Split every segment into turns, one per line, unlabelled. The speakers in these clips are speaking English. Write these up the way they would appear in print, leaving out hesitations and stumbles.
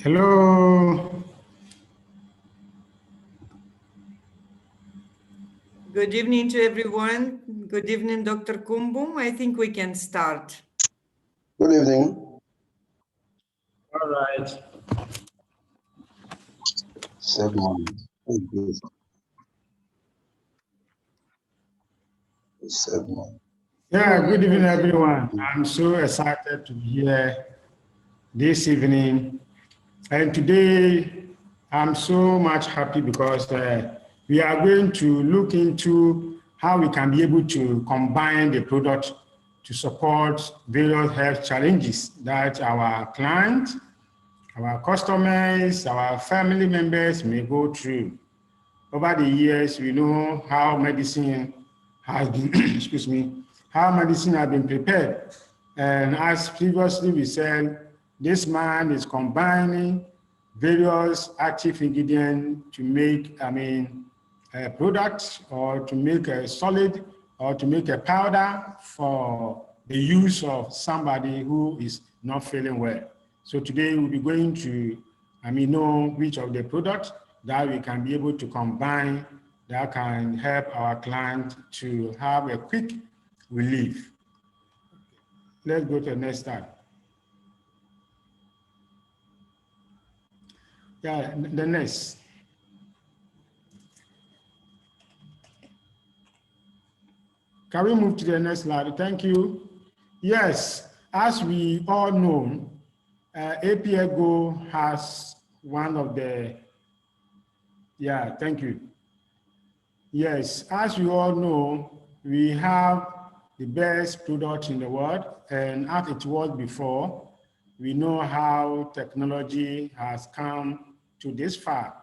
Hello.
Good evening to everyone. Good evening, Dr. Kumbum. I think we can start.
Good evening.
All right.
7. 7.
Yeah, good evening, everyone. I'm so excited to be here this evening. And today, I'm so much happy because we are going to look into how we can be able to combine the product to support various health challenges that our clients, our customers, our family members may go through. Over the years, we know how medicine has been, excuse me, how medicine has been prepared. And as previously we said, this man is combining various active ingredients to make, a product or to make a solid or to make a powder for the use of somebody who is not feeling well. So today we'll be going to, know which of the products that we can be able to combine that can help our client to have a quick relief. Let's go to the next slide. Yeah, the next. Can we move to the next slide? Thank you. Yes, as we all know, APL has one of the, yeah, thank you. Yes, as we all know, we have the best product in the world, and as it was before, we know how technology has come to this far,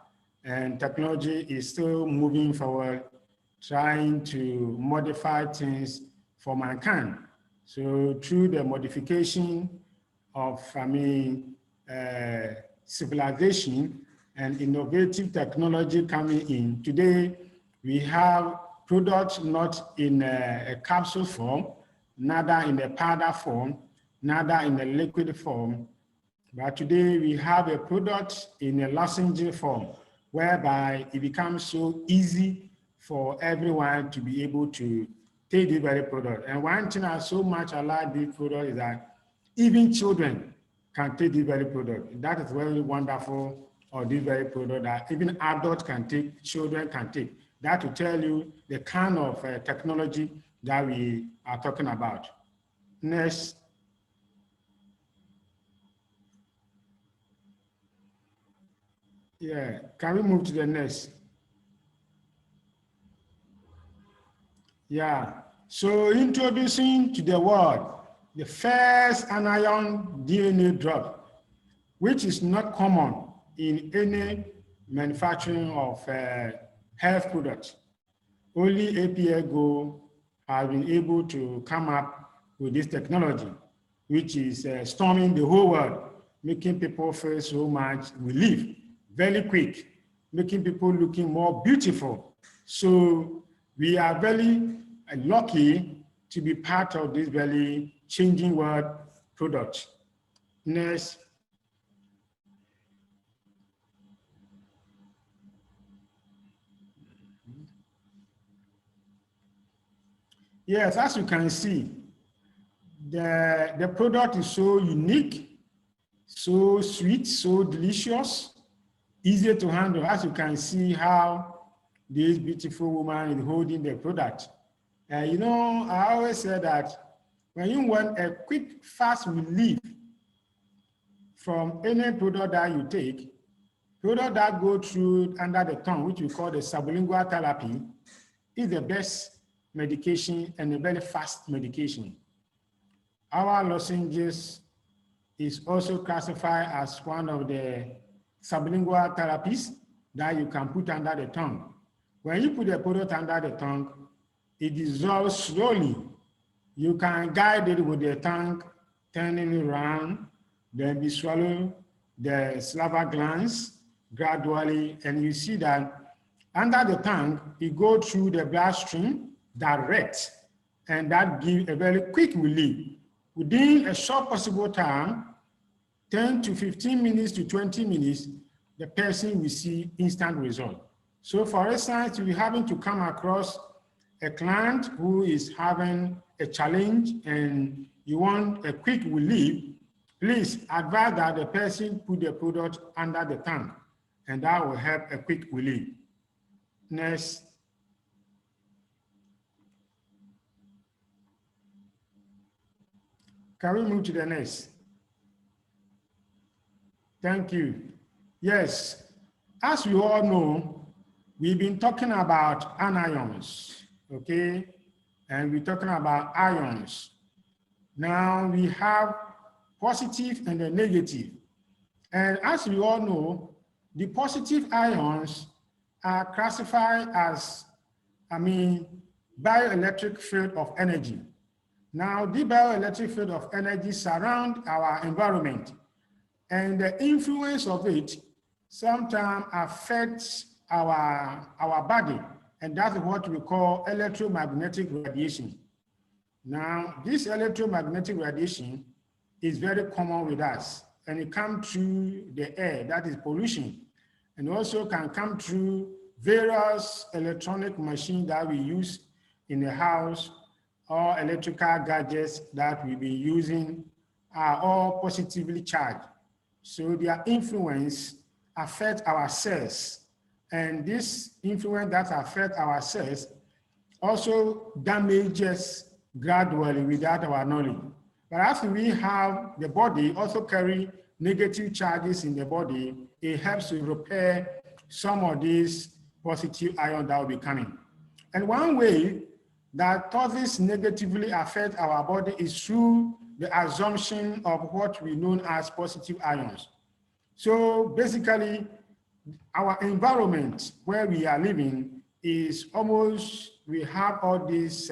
and technology is still moving forward, trying to modify things for mankind. So through the modification of, civilization and innovative technology coming in, today we have products not in a capsule form, neither in a powder form, neither in a liquid form, but today we have a product in a lozenge form, whereby it becomes so easy for everyone to be able to take the very product. And one thing I so much like this product is that even children can take this very product. That is very wonderful, or this very product that even adults can take, children can take. That will tell you the kind of technology that we are talking about. Next. Yeah, can we move to the next? Yeah, so introducing to the world the first anion DNA drug, which is not common in any manufacturing of health products. Only APL has been able to come up with this technology, which is storming the whole world, making people feel so much relief, very quick, making people looking more beautiful. So we are very lucky to be part of this very changing world product. Next. Yes, as you can see, the product is so unique, so sweet, so delicious, easy to handle. As you can see how this beautiful woman is holding the product. I always say that when you want a quick, fast relief from any product that you take, product that go through under the tongue, which we call the sublingual therapy, is the best medication and a very fast medication. Our lozenges is also classified as one of the sublingual therapies that you can put under the tongue. When you put the product under the tongue, it dissolves slowly. You can guide it with the tongue, turning it around, then be swallowed the saliva glands gradually, and you see that under the tongue, it goes through the bloodstream direct, and that gives a very quick relief. Within a short possible time, 10 to 15 minutes to 20 minutes, the person will see instant result. So for instance, if you happen to come across a client who is having a challenge and you want a quick relief, please advise that the person put the product under the tank, and that will help a quick relief. Next. Can we move to the next? Thank you. Yes, as we all know, we've been talking about anions, okay? And we're talking about ions. Now we have positive and the negative. And as we all know, the positive ions are classified as, bioelectric field of energy. Now, the bioelectric field of energy surround our environment, and the influence of it sometimes affects our body, and that's what we call electromagnetic radiation. Now, this electromagnetic radiation is very common with us, and it comes through the air, that is pollution, and also can come through various electronic machines that we use in the house, or electrical gadgets that we be using are all positively charged. So their influence affects our cells, and this influence that affects our cells also damages gradually without our knowledge. But as we have the body also carry negative charges in the body, it helps to repair some of these positive ions that will be coming. And one way that causes negatively affect our body is through the assumption of what we know as positive ions. So basically, our environment where we are living is almost, we have all these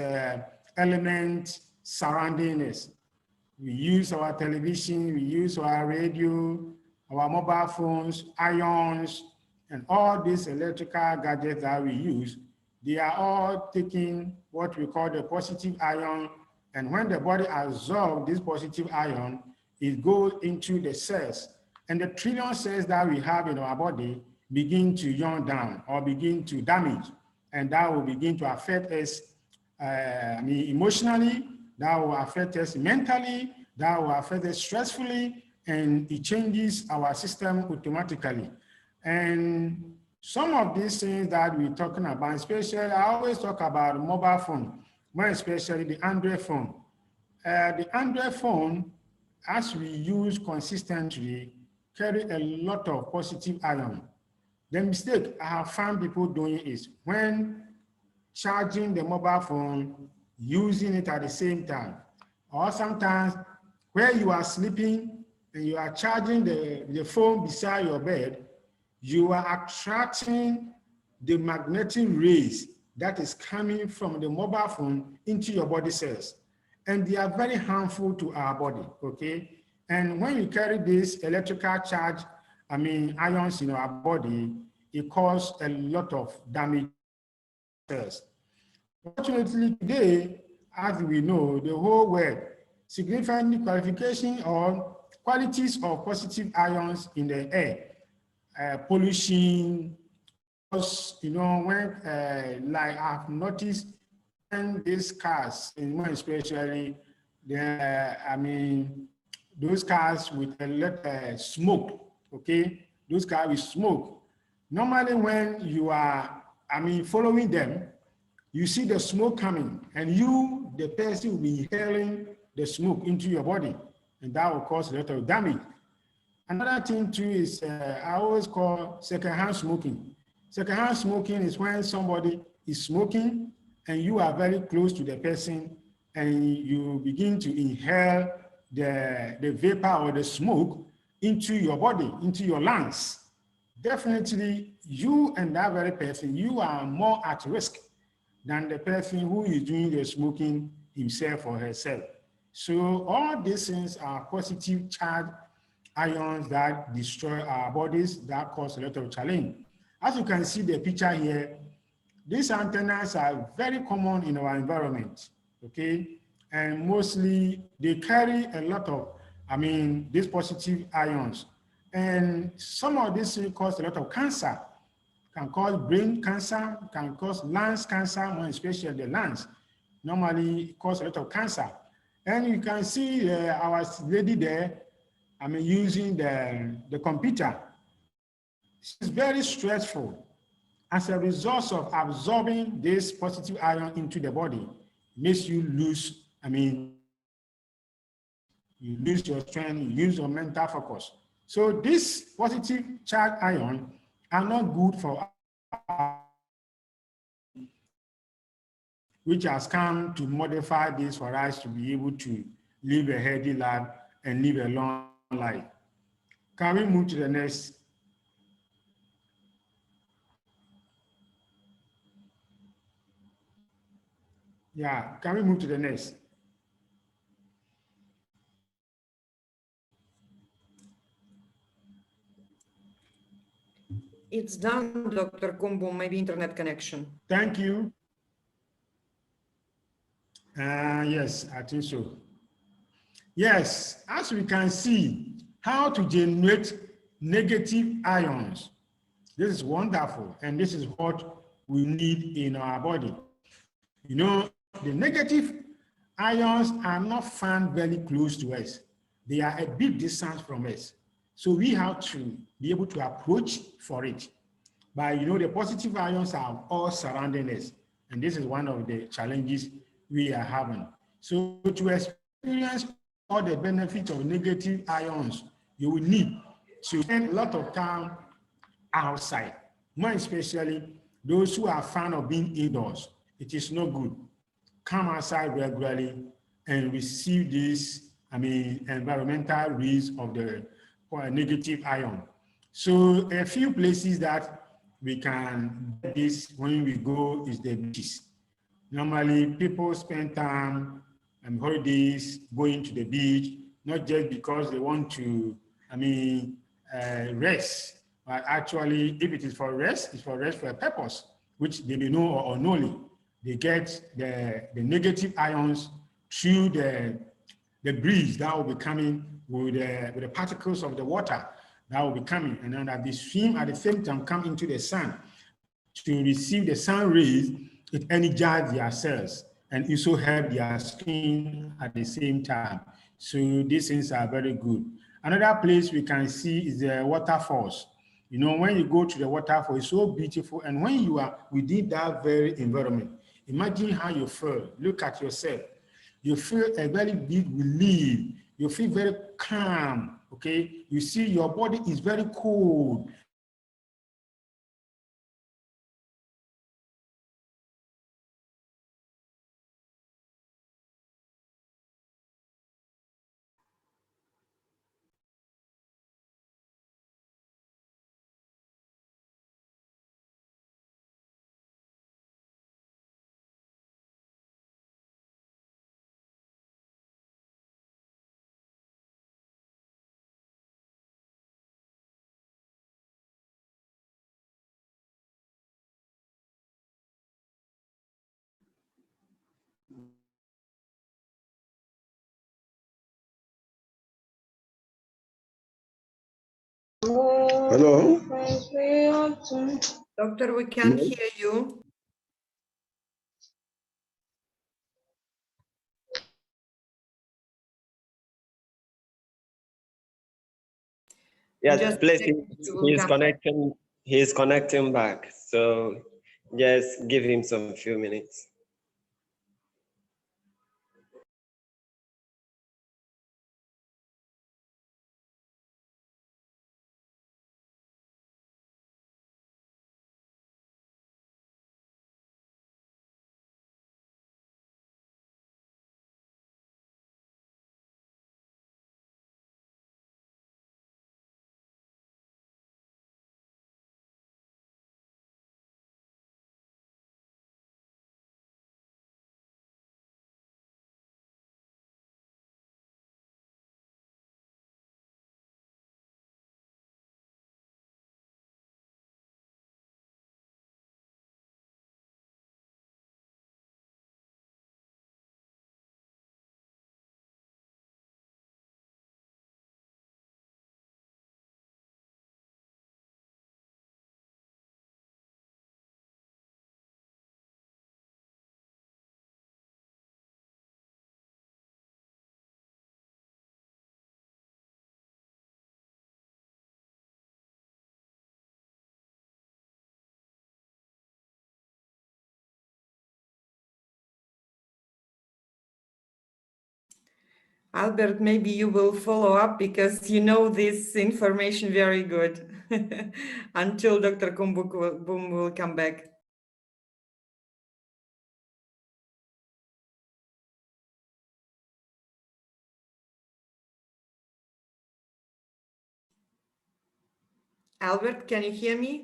elements surrounding us. We use our television, we use our radio, our mobile phones, ions, and all these electrical gadgets that we use, they are all taking what we call the positive ion, and when the body absorbs this positive ion, it goes into the cells, and the trillion cells that we have in our body begin to yawn down or begin to damage, and that will begin to affect us emotionally, that will affect us mentally, that will affect us stressfully, and it changes our system automatically. And some of these things that we're talking about, especially, I always talk about mobile phone, more especially the Android phone. The Android phone, as we use consistently, carry a lot of positive ion. The mistake I have found people doing is when charging the mobile phone, using it at the same time, or sometimes where you are sleeping and you are charging the phone beside your bed, you are attracting the magnetic rays that is coming from the mobile phone into your body cells. And they are very harmful to our body, okay? And when you carry this electrical charge, ions in our body, it causes a lot of damage to cells. Fortunately, today, as we know, the whole world, significant qualification or qualities of positive ions in the air, pollution, when like I've noticed, and these cars, and more especially those cars with a lot of smoke, okay? Those cars with smoke. Normally when you are, following them, you see the smoke coming, and you, the person, will be inhaling the smoke into your body, and that will cause a lot of damage. Another thing too is I always call secondhand smoking. Secondhand smoking is when somebody is smoking and you are very close to the person and you begin to inhale the vapor or the smoke into your body, into your lungs. Definitely, you and that very person, you are more at risk than the person who is doing the smoking himself or herself. So all these things are positive charge ions that destroy our bodies, that cause a lot of challenge. As you can see the picture here, these antennas are very common in our environment, okay? And mostly they carry a lot of these positive ions. And some of these cause a lot of cancer, can cause brain cancer, can cause lungs cancer, more especially the lungs. Normally cause a lot of cancer. And you can see our lady there, using the computer. It's very stressful. As a result of absorbing this positive ion into the body, makes you lose, you lose your strength, you lose your mental focus. So these positive charged ion are not good for us, which has come to modify this for us to be able to live a healthy life and live a long life. Can we move to the next? Yeah, can we move to the next?
It's done, Dr. Kumbum, maybe internet connection.
Thank you. Yes, I think so. Yes, as we can see, how to generate negative ions. This is wonderful, and this is what we need in our body. You know, the negative ions are not found very close to us. They are a big distance from us. So we have to be able to approach for it. But the positive ions are all surrounding us. And this is one of the challenges we are having. So to experience all the benefits of negative ions, you will need to spend a lot of time outside, more especially those who are fan of being indoors. It is no good. Come outside regularly and receive this, environmental rays of the negative ion. So a few places that we can get this when we go is the beaches. Normally, people spend time and holidays going to the beach, not just because they want to, rest, but actually, if it is for rest, it's for rest for a purpose, which they may know or unknowingly. They get the negative ions through the breeze that will be coming with the particles of the water that will be coming, and then as they swim at the same time come into the sun to receive the sun rays, it energizes their cells and also help their skin at the same time. So these things are very good. Another place we can see is the waterfalls. When you go to the waterfall, it's so beautiful. And when you are within that very environment, imagine how you feel. Look at yourself. You feel a very big relief. You feel very calm, okay? You see your body is very cold.
Hello?
Doctor, we can't hear you.
Yes,
Just
please,
will come back.
he's connecting back. So just give him some few minutes.
Albert, maybe you will follow up because you know this information very good until Dr. Kumbum will come back. Albert, can you hear me?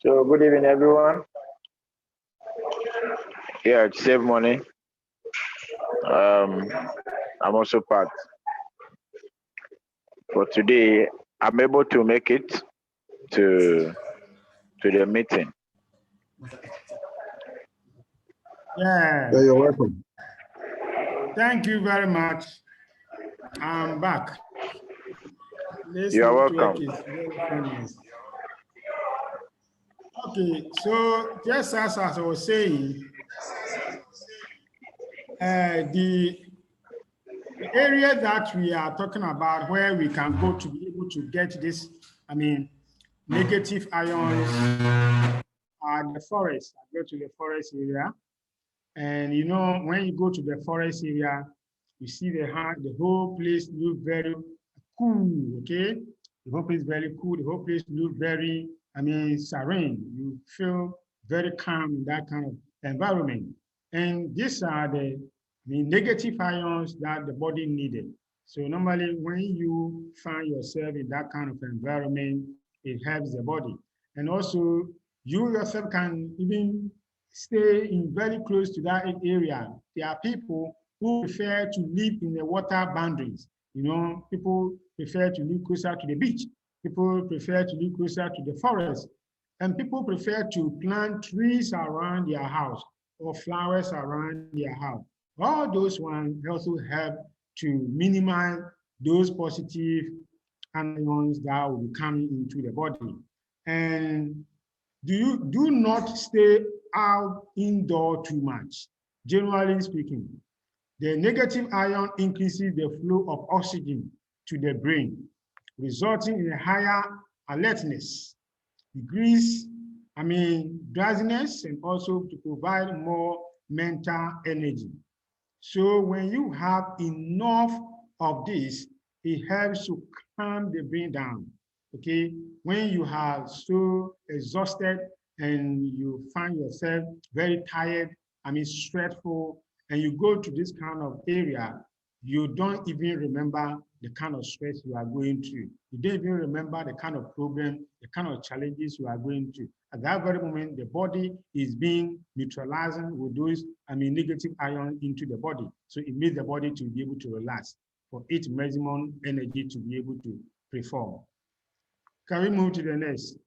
So good evening, everyone. Yeah, to save money. I'm also part. For today, I'm able to make it to the meeting.
Yeah.
Yeah, you're welcome.
Thank you very much. I'm back. This
You are
network
welcome.
is very famous. Okay, so just as I was saying, the area that we are talking about where we can go to be able to get this, negative ions are the forest. I go to the forest area. And you know, when you go to the forest area, you see the whole place look very cool, okay? The whole place very cool. The whole place look very, serene. You feel very calm in that kind of environment. And these are the negative ions that the body needed. So normally when you find yourself in that kind of environment, it helps the body. And also you yourself can even stay in very close to that area. There are people who prefer to live in the water boundaries. You know, people prefer to live closer to the beach. People prefer to live closer to the forest. And people prefer to plant trees around their house or flowers around their house. All those ones also help to minimize those positive ions that will be coming into the body. And do not stay out indoor too much. Generally speaking, the negative ion increases the flow of oxygen to the brain, resulting in a higher alertness, decrease, drowsiness, and also to provide more mental energy. So when you have enough of this, it helps to calm the brain down. Okay, when you are so exhausted and you find yourself very tired, stressful, and you go to this kind of area, you don't even remember the kind of stress you are going through. You don't even remember the kind of problem, the kind of challenges you are going through. At that very moment, the body is being neutralizing with those negative ions into the body. So it makes the body to be able to relax for its maximum energy to be able to perform. Can we move to the next?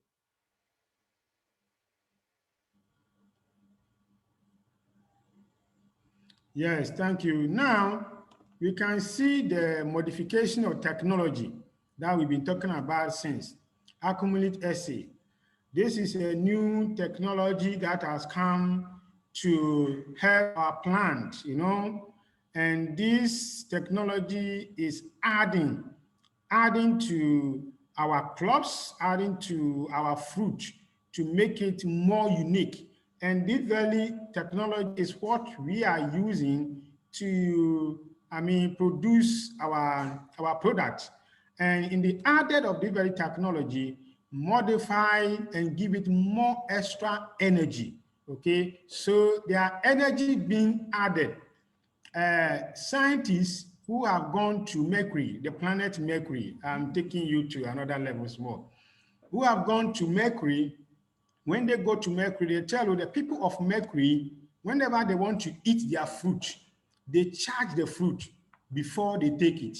Yes, thank you. Now, we can see the modification of technology that we've been talking about since. Accumulate essay. This is a new technology that has come to help our plant, and this technology is adding to our crops, adding to our fruit to make it more unique. And this very technology is what we are using to, produce our products. And in the added of this very technology, modify and give it more extra energy. Okay, so there are energy being added. Scientists who have gone to Mercury, the planet Mercury, I'm taking you to another level small, who have gone to Mercury, when they go to Mercury, they tell you the people of Mercury, whenever they want to eat their fruit, they charge the fruit before they take it.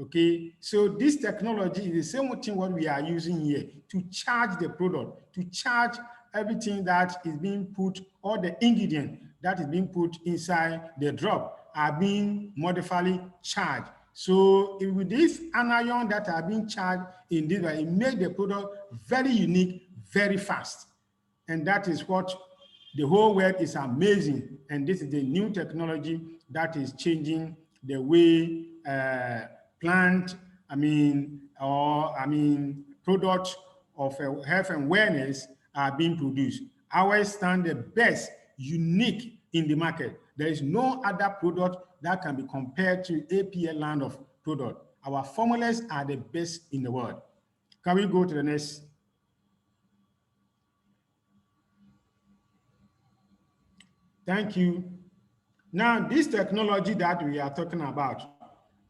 Okay, so this technology is the same thing what we are using here to charge the product, to charge everything that is being put, all the ingredient that is being put inside the drop are being modified charged. So with this anion that are being charged in this way, it makes the product very unique, very fast. And that is what The whole world is amazing, and this is the new technology that is changing the way plant, products of health and wellness are being produced. Ours stand the best, unique in the market. There is no other product that can be compared to APL line of product. Our formulas are the best in the world. Can we go to the next? Thank you. Now, this technology that we are talking about,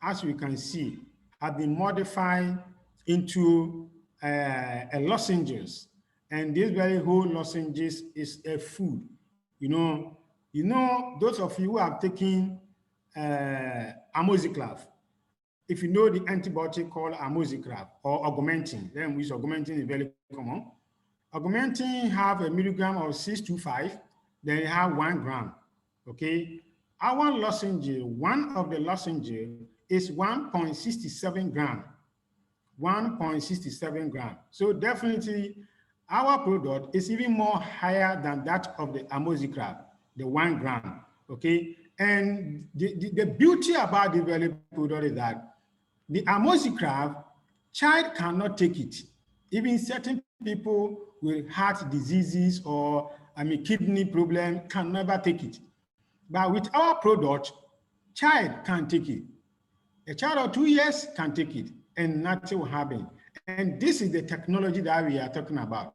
as we can see, have been modified into a lozenges. And this very whole lozenges is a food. Those of you who have taken amoxiclav, if you know the antibiotic called amoxiclav or augmentin, then which augmentin is very common. Augmentin have a milligram of 625, then you have 1 gram. Okay, our lozenge, one of the lozenges is 1.67 gram. 1.67 gram. So definitely our product is even more higher than that of the amoxiclav, the 1 gram. Okay, and the beauty about the value product is that the amoxiclav, child cannot take it. Even certain people with heart diseases or kidney problem can never take it. But with our product, child can take it. A child of 2 years can take it and nothing will happen. And this is the technology that we are talking about.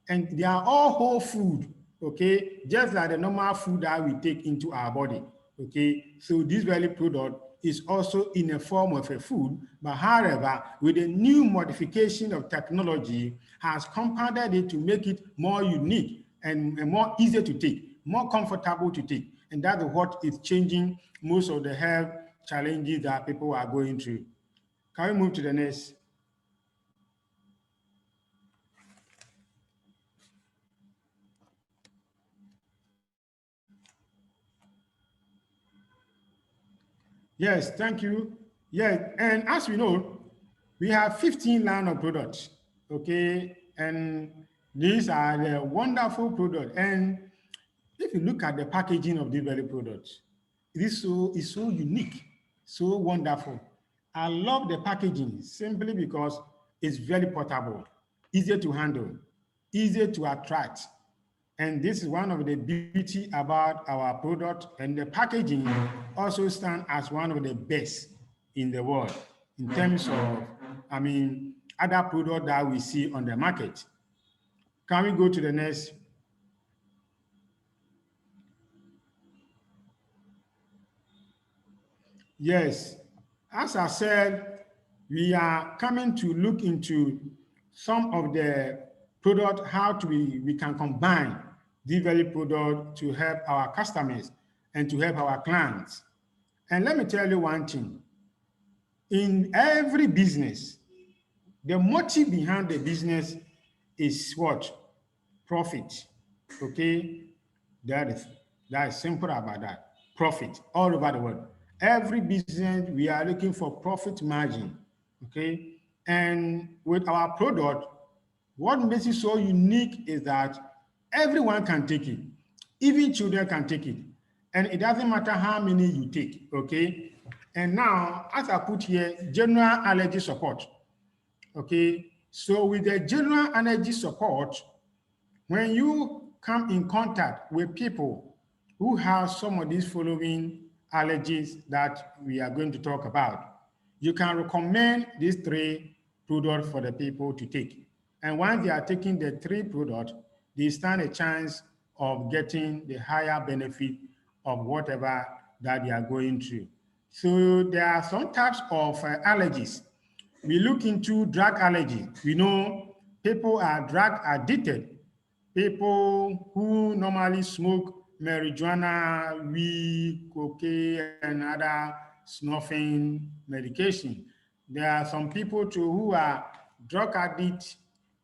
And they are all whole food, okay? Just like the normal food that we take into our body, okay? So this very product is also in a form of a food, but however, with a new modification of technology, has compounded it to make it more unique and more easy to take, more comfortable to take. And that's what is changing most of the health challenges that people are going through. Can we move to the next? Yes, thank you. Yeah, and as we know, we have 15 line of products, okay? And these are the wonderful products. And if you look at the packaging of these very products, it's so unique, so wonderful. I love the packaging simply because it's very portable, easy to handle, easy to attract. And this is one of the beauty about our product, and the packaging also stands as one of the best in the world in terms of, other products that we see on the market. Can we go to the next? Yes, as I said, we are coming to look into some of the product, how we can combine the very product to help our customers and to help our clients. And let me tell you one thing. In every business, the motive behind the business is what? Profit. Okay? That is simple about that. Profit all over the world. Every business, we are looking for profit margin. Okay? And with our product, what makes it so unique is that everyone can take it. Even children can take it. And it doesn't matter how many you take, okay? And now, as I put here, general allergy support, okay? So with the general allergy support, when you come in contact with people who have some of these following allergies that we are going to talk about, you can recommend these 3 products for the people to take. And once they are taking the 3 products, they stand a chance of getting the higher benefit of whatever that they are going through. So there are some types of allergies. We look into drug allergy. We know people are drug addicted. People who normally smoke marijuana, weed, cocaine, and other snuffing medication. There are some people too who are drug addicts.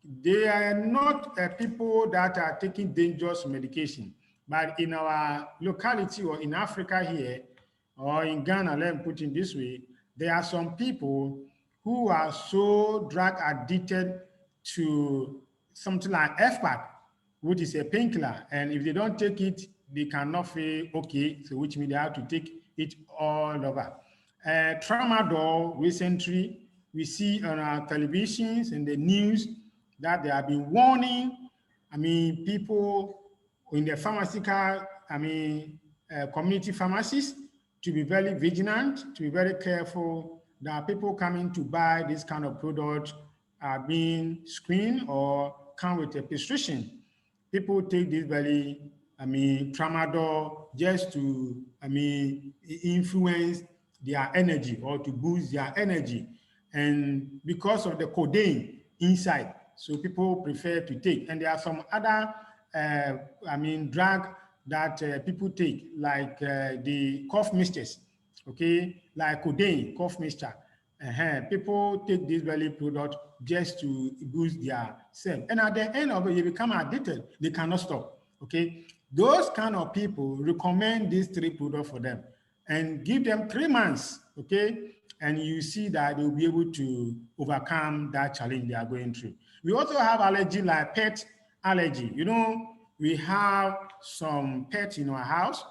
They are not people that are taking dangerous medication, but in our locality or in Africa here, or in Ghana, let me put it this way, there are some people who are so drug addicted to something like FPAC, which is a painkiller. And if they don't take it, they cannot feel okay, so which means they have to take it all over. Tramadol, recently, we see on our televisions and the news that they have been warning, people in the pharmaceutical, community pharmacies to be very vigilant, to be very careful that people coming to buy this kind of product are being screened or come with a prescription. People take this very, tramadol just to, influence their energy or to boost their energy. And because of the codeine inside, so people prefer to take. And there are some other, drug that people take, like the cough mixtures, okay, like codeine, cough mixture. People take this very product just to boost their self. And at the end of it, you become addicted. They cannot stop, okay? Those kind of people recommend these 3 products for them and give them 3 months, okay? And you see that they'll be able to overcome that challenge they are going through. We also have allergy like pet allergy. You know, we have some pets in our house.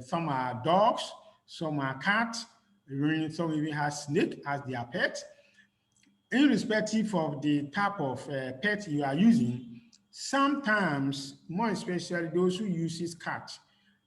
Some are dogs, some are cats, some even have snake as their pet. Irrespective of the type of pet you are using, sometimes, more especially those who use cats,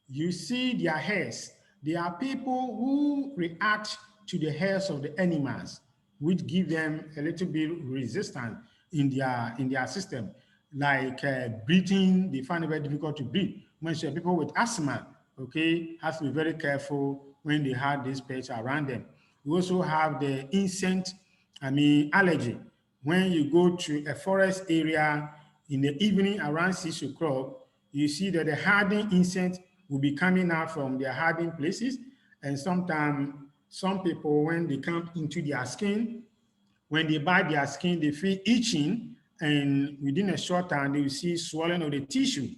you see their hairs. There are people who react to the hairs of the animals, which give them a little bit resistance in their system. Like breathing, they find it very difficult to breathe. When people with asthma, okay, have to be very careful when they have these pets around them. We also have the insect, allergy. When you go to a forest area in the evening around 6 o'clock, you see that the herding insect will be coming out from their herding places. And sometimes some people, when they come into their skin, when they bite their skin, they feel itching, and within a short time, they will see swelling of the tissue.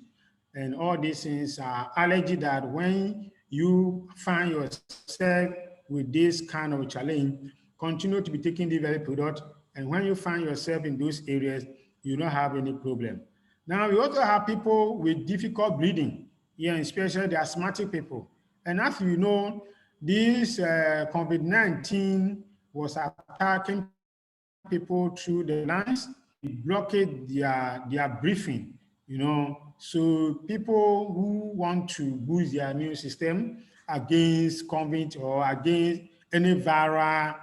And all these things are allergy that when you find yourself with this kind of challenge, continue to be taking the very product. And when you find yourself in those areas, you don't have any problem. Now, we also have people with difficult breathing, yeah, especially the asthmatic people. And as you know, this COVID-19 was attacking people through the lungs, blockade their breathing, you know. So people who want to boost their immune system against COVID or against any viral,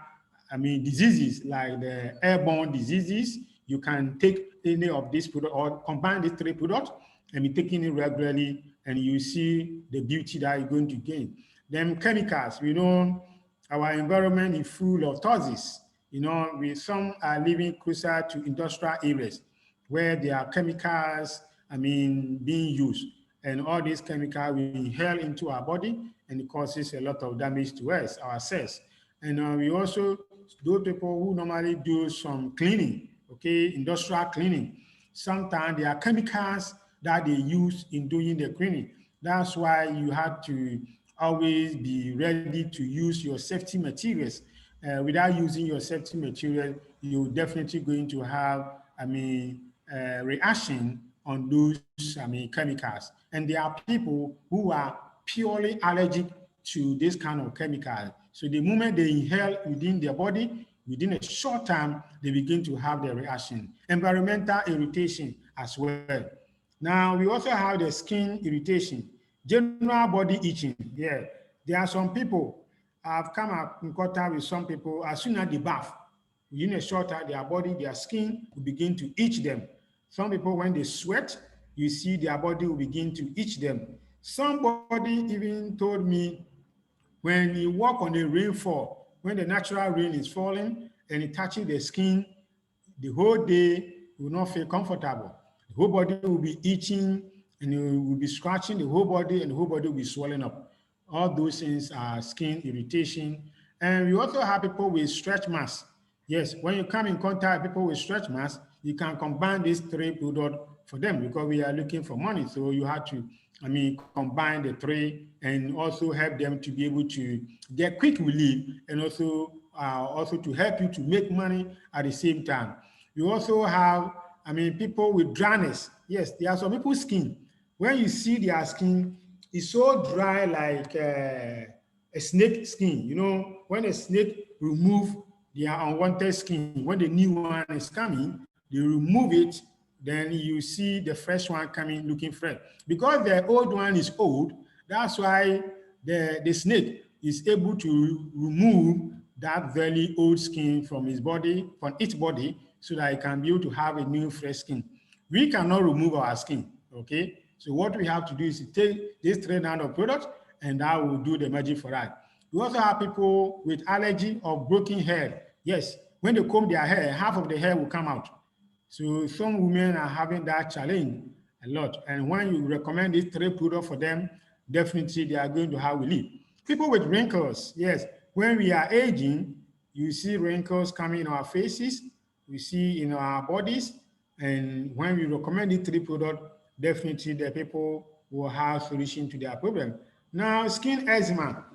diseases like the airborne diseases, you can take any of these products or combine these 3 products and be taking it regularly, and you see the beauty that you're going to gain. Then chemicals, we know our environment is full of toxins. You know, some are living closer to industrial areas where there are chemicals, being used. And all these chemicals will inhale into our body, and it causes a lot of damage to us, our cells. And we also, those people who normally do some cleaning, okay, industrial cleaning, sometimes there are chemicals that they use in doing the cleaning. That's why you have to always be ready to use your safety materials. Without using your safety material, you're definitely going to have, reaction on those, chemicals. And there are people who are purely allergic to this kind of chemical. So the moment they inhale within their body, within a short time, they begin to have the reaction. Environmental irritation as well. Now, we also have the skin irritation, general body itching. Yeah, there are some people, I've come up in contact with some people, as soon as they bath, within a short time, their body, their skin will begin to itch them. Some people, when they sweat, you see their body will begin to itch them. Somebody even told me when you walk on the rainfall, when the natural rain is falling and it touches the skin, the whole day you will not feel comfortable. The whole body will be itching, and you will be scratching the whole body, and the whole body will be swelling up. All those things are skin irritation. And we also have people with stretch marks. Yes, when you come in contact with people with stretch marks, you can combine these 3 products for them, because we are looking for money. So you have to, combine the 3 and also help them to be able to get quick relief, and also to help you to make money at the same time. You also have people with dryness. Yes, there are some people's skin. When you see their skin, it's so dry like a snake skin. You know, when a snake remove their unwanted skin, when the new one is coming, they remove it, then you see the fresh one coming looking fresh. Because the old one is old, that's why the snake is able to remove that very old skin from his body, from its body, so that it can be able to have a new fresh skin. We cannot remove our skin, okay? So what we have to do is to take this 3 rounds of products, and that will do the magic for us. We also have people with allergy or broken hair. Yes, when they comb their hair, half of the hair will come out. So some women are having that challenge a lot. And when you recommend these 3 products for them, definitely they are going to have relief. People with wrinkles, yes, when we are aging, you see wrinkles coming in our faces, we see in our bodies, and when we recommend these 3 products, definitely the people will have solution to their problem. Now, skin eczema.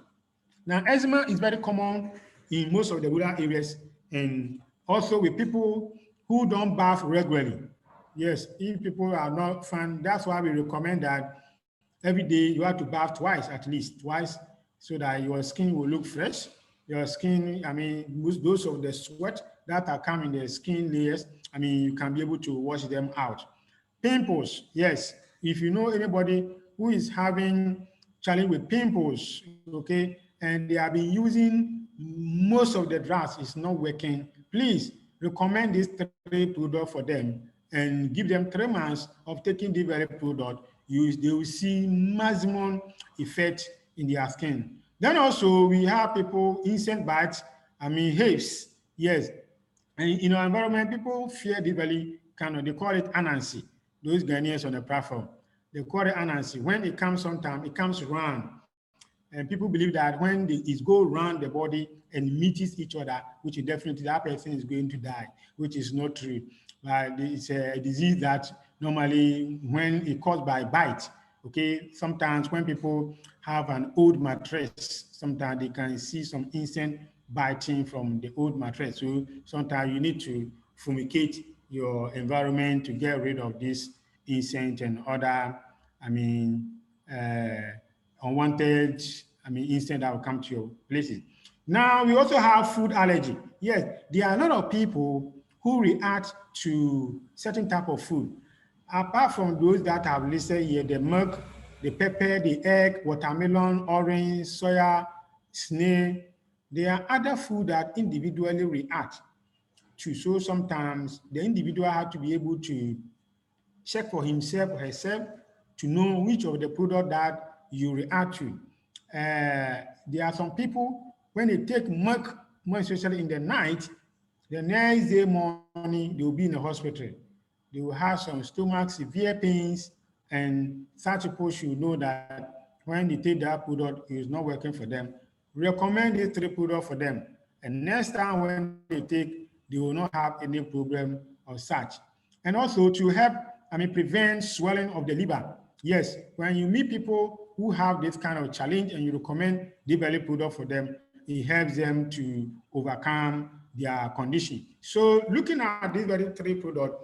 Now, eczema is very common in most of the rural areas and also with people who don't bath regularly. Yes, if people are not fine, that's why we recommend that every day you have to bath twice, at least twice, so that your skin will look fresh. Your skin, those of the sweat that are coming in the skin layers, you can be able to wash them out. Pimples, yes. If you know anybody who is having challenge with pimples, okay, and they have been using most of the drugs, is not working, please recommend these 3 products for them and give them 3 months of taking the very product. They will see maximum effect in their skin. Then also we have people, insect bites, hives, yes. And in our environment, people fear the very kind of, they call it anansi. Those Ghanaians on the platform, they call it anansi. When it comes sometimes, it comes round. And people believe that when it go around the body and meets each other, which is definitely that person is going to die, which is not true. It's a disease that normally when it caused by bite, okay, sometimes when people have an old mattress, sometimes they can see some insect biting from the old mattress. So sometimes you need to fumigate your environment to get rid of this insect and other, unwanted, insect that will come to your places. Now, we also have food allergy. Yes, there are a lot of people who react to certain type of food. Apart from those that have listed here, the milk, the pepper, the egg, watermelon, orange, soya, snail, there are other food that individually react to. So sometimes the individual has to be able to check for himself or herself to know which of the product that you react to. There are some people, when they take milk, more especially in the night, the next day morning, they will be in the hospital. They will have some stomach, severe pains, and such people should know that when they take that product, it is not working for them. Recommend these 3 products for them. And next time when they take, they will not have any problem or such. And also to help, prevent swelling of the liver. Yes, when you meet people who have this kind of challenge and you recommend the very product for them, it helps them to overcome their condition. So looking at these very 3 products,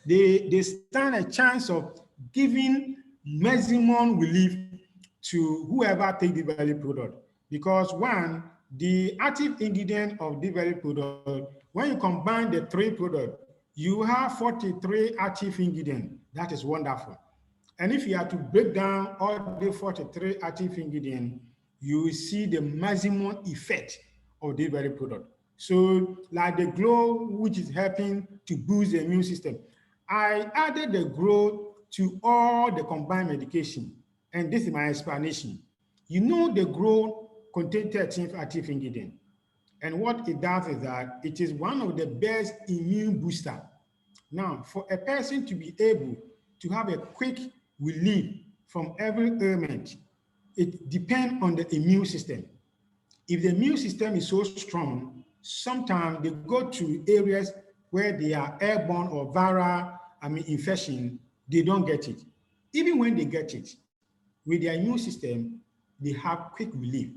they stand a chance of giving maximum relief to whoever take the very product. Because one, the active ingredient of the very product, when you combine the 3 products, you have 43 active ingredients. That is wonderful. And if you have to break down all the 43 active ingredients, you will see the maximum effect of the very product. So like the glow, which is helping to boost the immune system. I added the grow to all the combined medication. And this is my explanation. You know the grow contains 13 active ingredients. And what it does is that it is one of the best immune booster. Now, for a person to be able to have a quick relief from every ailment, it depends on the immune system. If the immune system is so strong, sometimes they go to areas where they are airborne or viral, infection, they don't get it. Even when they get it, with their immune system, they have quick relief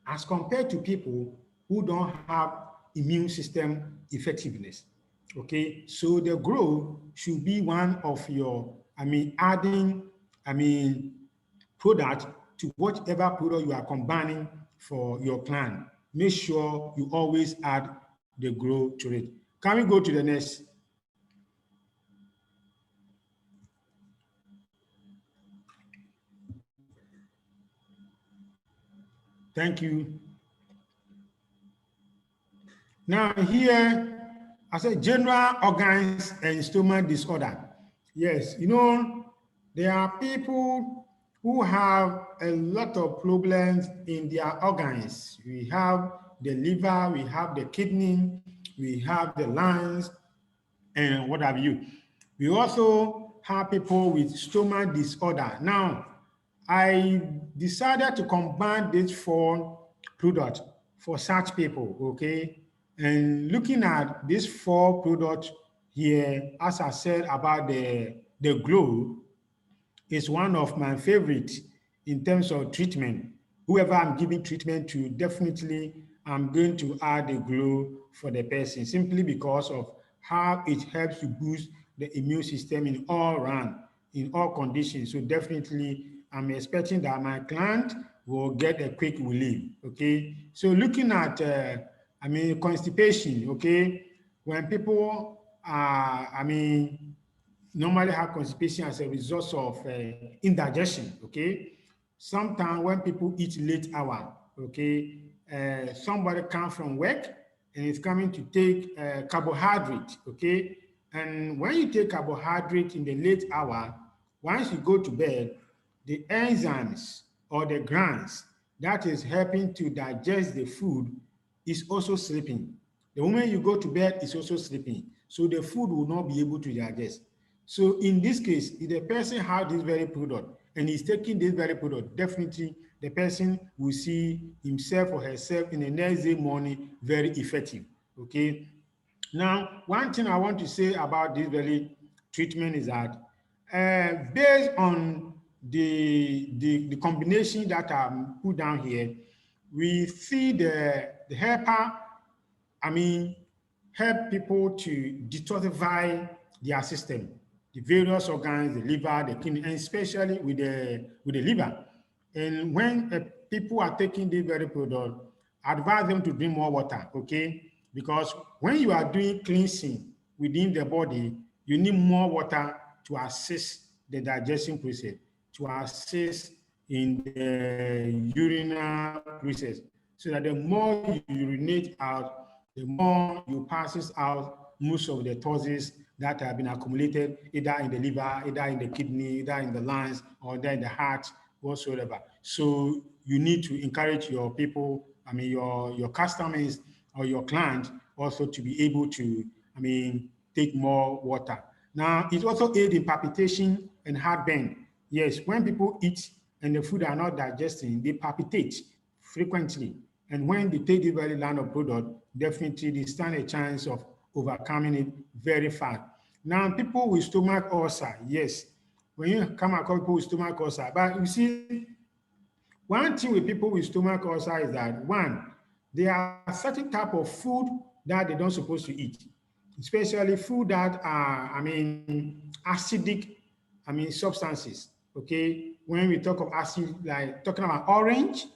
as compared to people who don't have immune system effectiveness. Okay, so the grow should be one of your, adding, product to whatever product you are combining for your plant. Make sure you always add the grow to it. Can we go to the next? Thank you. Now here, I said general organs and stomach disorder. Yes, there are people who have a lot of problems in their organs. We have the liver, we have the kidney, we have the lungs, and what have you. We also have people with stomach disorder. Now, I decided to combine these four products for such people, okay? And looking at these four products here, as I said about the glow, is one of my favorite in terms of treatment. Whoever I'm giving treatment to, definitely I'm going to add a glow for the person simply because of how it helps to boost the immune system in all round, in all conditions. So definitely I'm expecting that my client will get a quick relief, okay? So looking at, constipation, okay? When people are, normally have constipation as a result of indigestion, okay? Sometimes when people eat late hour, okay, somebody comes from work and is coming to take carbohydrate, okay? And when you take carbohydrate in the late hour, once you go to bed, the enzymes or the glands that is helping to digest the food is also sleeping. The moment you go to bed, it's also sleeping. So the food will not be able to digest. So in this case, if the person has this very product and is taking this very product, definitely the person will see himself or herself in the next day morning very effective. Okay. Now, one thing I want to say about this very treatment is that based on the combination that I put down here, we see the helper, help people to detoxify their system, the various organs, the liver, the kidney, and especially with the liver. And when people are taking this very product, I advise them to drink more water, okay? Because when you are doing cleansing within the body, you need more water to assist the digestion process, to assist in the urinary process, so that the more you urinate out, the more you passes out most of the toxins that have been accumulated either in the liver, either in the kidney, either in the lungs, or either in the heart, whatsoever. So you need to encourage your people, your customers or your client also to be able to, take more water. Now, it also aids in palpitation and heartburn. Yes, when people eat and the food are not digesting, they palpitate frequently. And when they take the very line of product, definitely they stand a chance of overcoming it very fast. Now, people with stomach ulcer, yes, when you come across people with stomach ulcer, but you see, one thing with people with stomach ulcer is that, one, there are certain type of food that they don't supposed to eat, especially food that are, acidic, substances, okay? When we talk of acid, like talking about orange,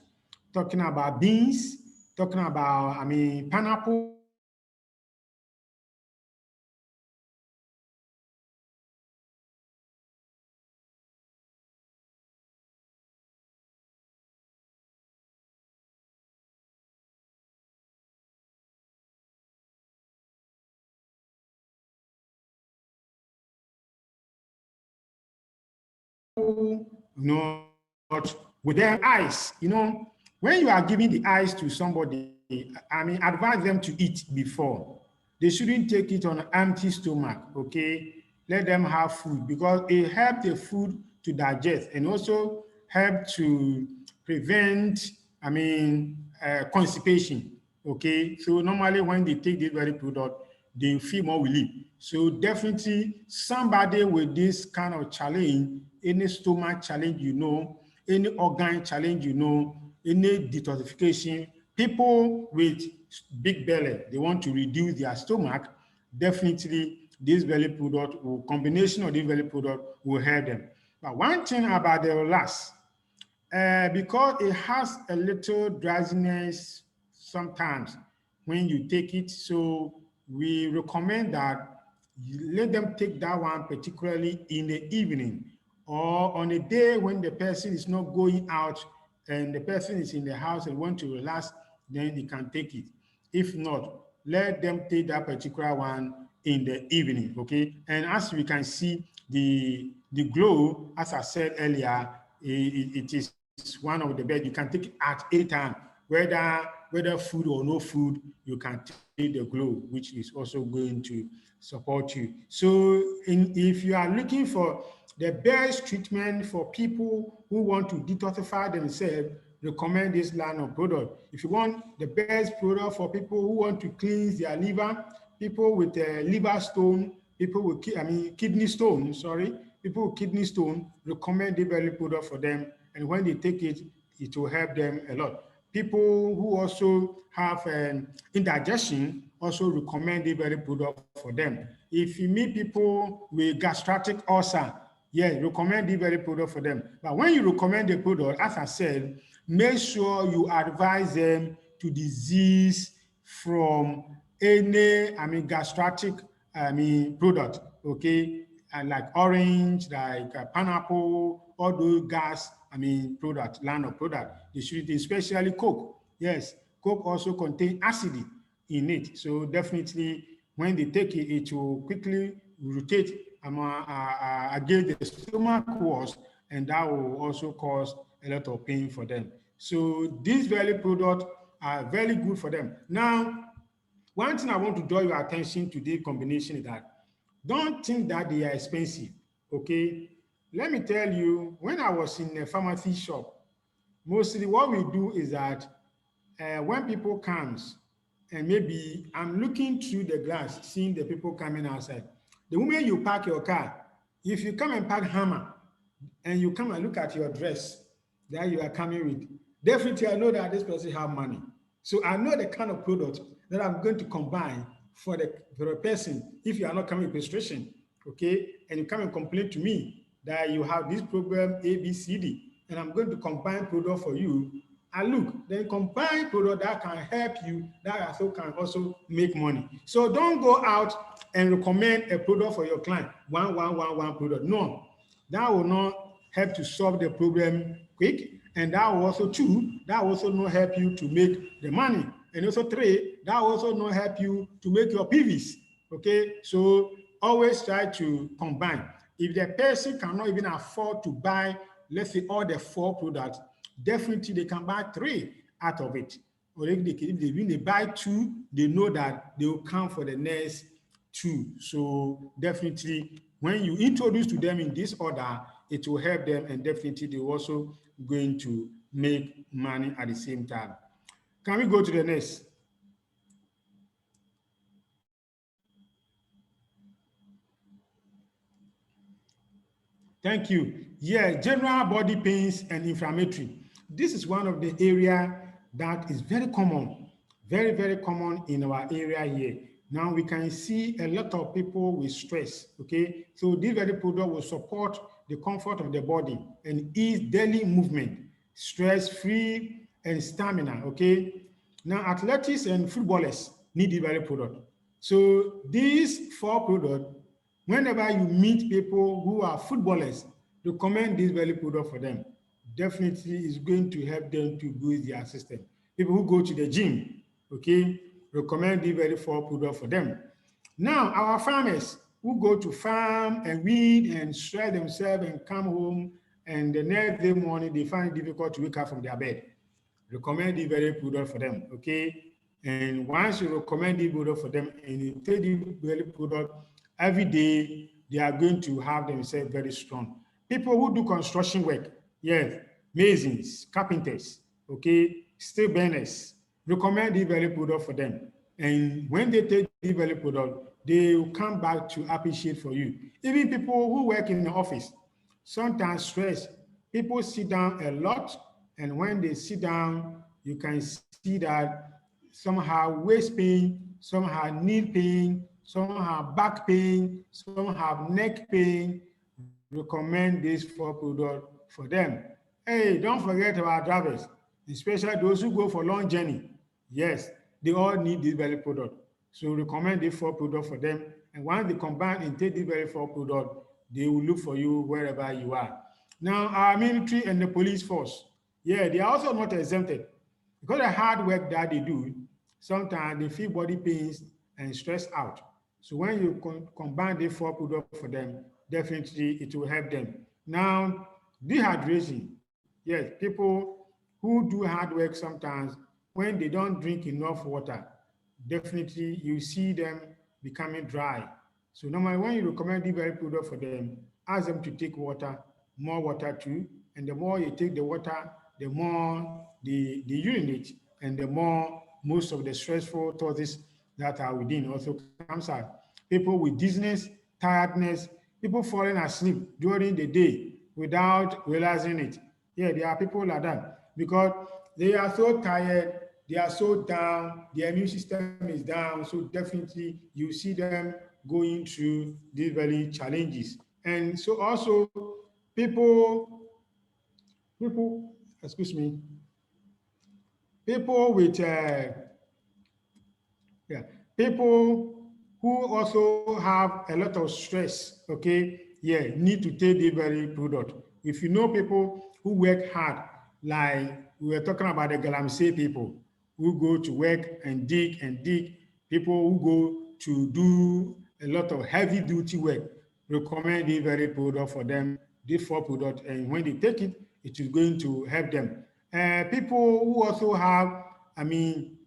talking about beans, talking about, pineapple, but with their eyes, when you are giving the eyes to somebody, advise them to eat before. They shouldn't take it on an empty stomach, okay? Let them have food because it helps the food to digest and also help to prevent, constipation, okay? So normally when they take this very product, they feel more relief. So definitely somebody with this kind of challenge, any stomach challenge, any organ challenge, any detoxification, people with big belly, they want to reduce their stomach, definitely this very product or combination of this very product will help them. But one thing about the last, because it has a little drowsiness sometimes when you take it, so we recommend that you let them take that one particularly in the evening or on a day when the person is not going out and the person is in the house and want to relax, then you can take it. If not, let them take that particular one in the evening, okay? And as we can see, the glow, as I said earlier, it is one of the best. You can take it at any time, whether food or no food, you can take the glow, which is also going to support you. So if you are looking for the best treatment for people who want to detoxify themselves, recommend this line of product. If you want the best product for people who want to cleanse their liver, people with liver stone, people with kidney stone, sorry, people with kidney stone, recommend the very product for them. And when they take it, it will help them a lot. People who also have indigestion also recommend the very product for them. If you meet people with gastric ulcer, yeah, recommend the very product for them. But when you recommend the product, as I said, make sure you advise them to disease from any, gastric, product, okay? And like orange, like pineapple, all those gas, product, line of product. They should, especially Coke. Yes, Coke also contains acid in it. So definitely when they take it, it will quickly rotate against the stomach walls, and that will also cause a lot of pain for them. So these very products are very good for them. Now, one thing I want to draw your attention to this combination is that don't think that they are expensive, okay? Let me tell you, when I was in a pharmacy shop, mostly what we do is that when people comes, and maybe I'm looking through the glass, seeing the people coming outside. The moment you park your car, if you come and park hammer, and you come and look at your dress that you are coming with, definitely I know that this person have money. So I know the kind of product that I'm going to combine for the person if you are not coming with registration, okay? And you come and complain to me that you have this problem A, B, C, D, and I'm going to combine product for you. And look, then combine product that can help you, that also can also make money. So don't go out and recommend a product for your client, one product. No, that will not help to solve the problem quick. And that will also, two, that will also not help you to make the money. And also three, that will also not help you to make your PVs. Okay, so always try to combine. If the person cannot even afford to buy, let's say, all the 4 products, definitely they can buy 3 out of it. Or if they buy 2, they know that they will come for the next 2. So definitely, when you introduce to them in this order, it will help them, and definitely they're also going to make money at the same time. Can we go to the next? Thank you. Yeah, general body pains and inflammatory. This is one of the area that is very common, very, very common in our area here. Now we can see a lot of people with stress, okay? So this very product will support the comfort of the body and ease daily movement, stress-free and stamina, okay? Now athletes and footballers need this very product. So these 4 products, whenever you meet people who are footballers, recommend this very product for them. Definitely is going to help them to boost their system. People who go to the gym, okay, recommend this very 4 product for them. Now, our farmers who go to farm and weed and stress themselves and come home, and the next day morning they find it difficult to wake up from their bed, recommend the very product for them, okay? And once you recommend the product for them and you take the very product every day, they are going to have themselves very strong. People who do construction work, yes, masons, carpenters, okay, steel burners, recommend the very product for them. And when they take the very product, they will come back to appreciate for you. Even people who work in the office, sometimes stress, people sit down a lot, and when they sit down, you can see that somehow waist pain, somehow knee pain, some have back pain, some have neck pain. Recommend this 4 product for them. Hey, don't forget about drivers, especially those who go for long journey. Yes, they all need this very product. So recommend this 4 product for them. And once they combine and take this very 4 product, they will look for you wherever you are. Now, our military and the police force, yeah, they are also not exempted. Because the hard work that they do, sometimes they feel body pains and stress out. So when you combine the 4 products for them, definitely it will help them. Now, dehydration. Yes, people who do hard work sometimes, when they don't drink enough water, definitely you see them becoming dry. So normally when you recommend the very product for them, ask them to take water, more water too. And the more you take the water, the more the urinate, and the more most of the stressful thoughts that are within also comes out. People with dizziness, tiredness, people falling asleep during the day without realizing it. Yeah, there are people like that because they are so tired, they are so down, their immune system is down. So definitely you see them going through these very challenges. And so also people, excuse me, people with yeah, people who also have a lot of stress, okay, yeah, need to take the very product. If you know people who work hard, like we were talking about the Galamsey people who go to work and dig, people who go to do a lot of heavy duty work, recommend the very product for them, the 4 product, and when they take it, it is going to help them. People who also have, I mean,